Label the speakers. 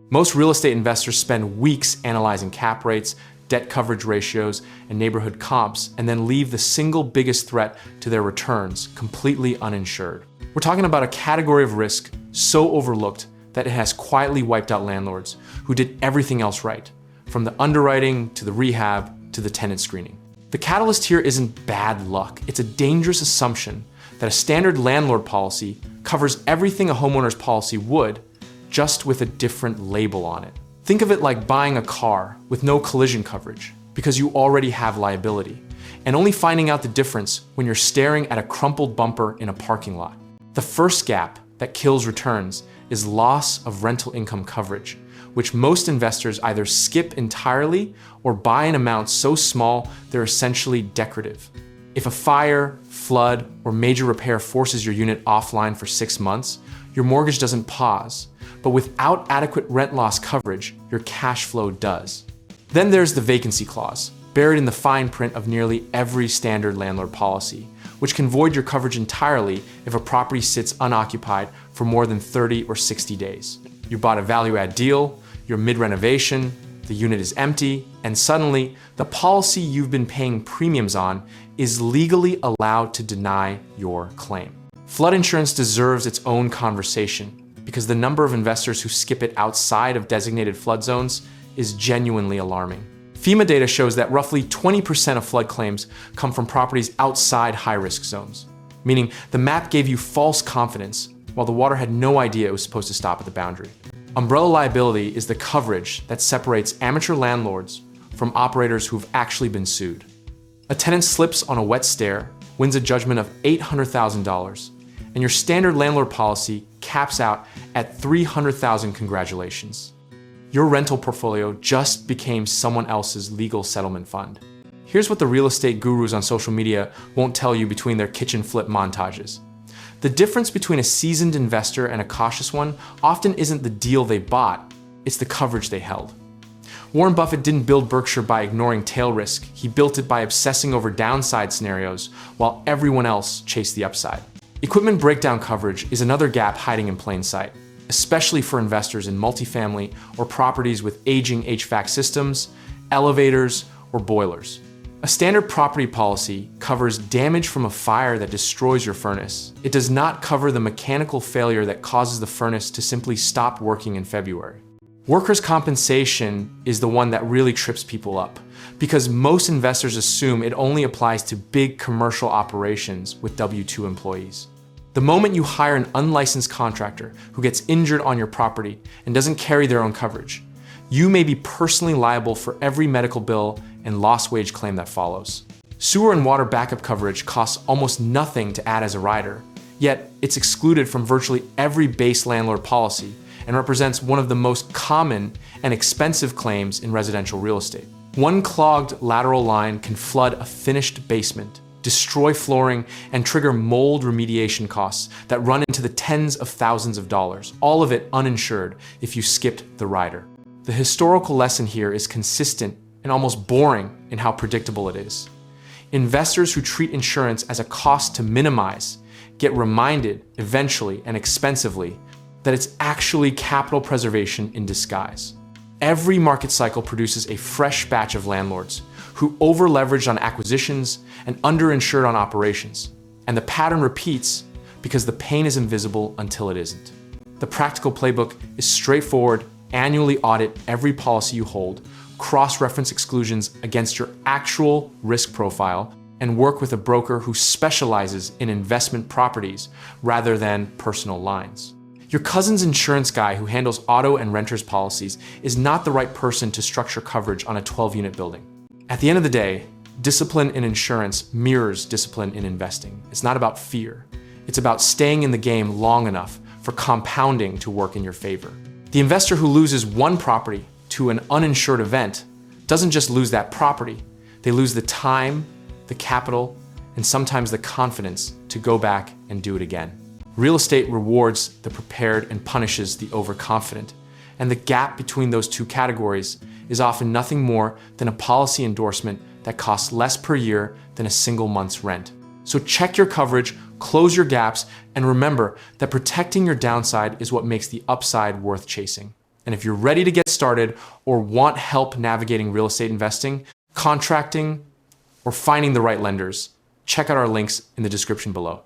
Speaker 1: Most real estate investors spend weeks analyzing cap rates, debt coverage ratios, and neighborhood comps, and then leave the single biggest threat to their returns completely uninsured. We're talking about a category of risk so overlooked that it has quietly wiped out landlords who did everything else right, from the underwriting to the rehab to the tenant screening. The catalyst here isn't bad luck. It's a dangerous assumption that a standard landlord policy covers everything a homeowner's policy would, just with a different label on it. Think of it like buying a car with no collision coverage because you already have liability, and only finding out the difference when you're staring at a crumpled bumper in a parking lot. The first gap that kills returns is loss of rental income coverage, which most investors either skip entirely or buy in amounts so small they're essentially decorative. If a fire, flood, or major repair forces your unit offline for 6 months, your mortgage doesn't pause, but without adequate rent loss coverage, your cash flow does. Then there's the vacancy clause, buried in the fine print of nearly every standard landlord policy, which can void your coverage entirely if a property sits unoccupied for more than 30 or 60 days. You bought a value-add deal, you're mid-renovation, the unit is empty, and suddenly the policy you've been paying premiums on is legally allowed to deny your claim. Flood insurance deserves its own conversation because the number of investors who skip it outside of designated flood zones is genuinely alarming. FEMA data shows that roughly 20% of flood claims come from properties outside high-risk zones, meaning the map gave you false confidence while the water had no idea it was supposed to stop at the boundary. Umbrella liability is the coverage that separates amateur landlords from operators who've actually been sued. A tenant slips on a wet stair, wins a judgment of $800,000, and your standard landlord policy caps out at $300,000. Congratulations. Your rental portfolio just became someone else's legal settlement fund. Here's what the real estate gurus on social media won't tell you between their kitchen flip montages. The difference between a seasoned investor and a cautious one often isn't the deal they bought, it's the coverage they held. Warren Buffett didn't build Berkshire by ignoring tail risk, he built it by obsessing over downside scenarios while everyone else chased the upside. Equipment breakdown coverage is another gap hiding in plain sight, especially for investors in multifamily or properties with aging HVAC systems, elevators, or boilers. A standard property policy covers damage from a fire that destroys your furnace. It does not cover the mechanical failure that causes the furnace to simply stop working in February. Workers' compensation is the one that really trips people up, because most investors assume it only applies to big commercial operations with W-2 employees. The moment you hire an unlicensed contractor who gets injured on your property and doesn't carry their own coverage, you may be personally liable for every medical bill and lost wage claim that follows. Sewer and water backup coverage costs almost nothing to add as a rider, yet it's excluded from virtually every base landlord policy and represents one of the most common and expensive claims in residential real estate. One clogged lateral line can flood a finished basement, destroy flooring, and trigger mold remediation costs that run into the tens of thousands of dollars, all of it uninsured if you skipped the rider. The historical lesson here is consistent and almost boring in how predictable it is. Investors who treat insurance as a cost to minimize get reminded eventually and expensively that it's actually capital preservation in disguise. Every market cycle produces a fresh batch of landlords who over-leveraged on acquisitions and underinsured on operations. And the pattern repeats because the pain is invisible until it isn't. The practical playbook is straightforward. Annually audit every policy you hold, cross-reference exclusions against your actual risk profile, and work with a broker who specializes in investment properties rather than personal lines. Your cousin's insurance guy who handles auto and renter's policies is not the right person to structure coverage on a 12-unit building. At the end of the day, discipline in insurance mirrors discipline in investing. It's not about fear. It's about staying in the game long enough for compounding to work in your favor. The investor who loses one property to an uninsured event doesn't just lose that property, they lose the time, the capital, and sometimes the confidence to go back and do it again. Real estate rewards the prepared and punishes the overconfident, and the gap between those two categories is often nothing more than a policy endorsement that costs less per year than a single month's rent. So check your coverage, close your gaps, and remember that protecting your downside is what makes the upside worth chasing. And if you're ready to get started or want help navigating real estate investing, contracting, or finding the right lenders, check out our links in the description below.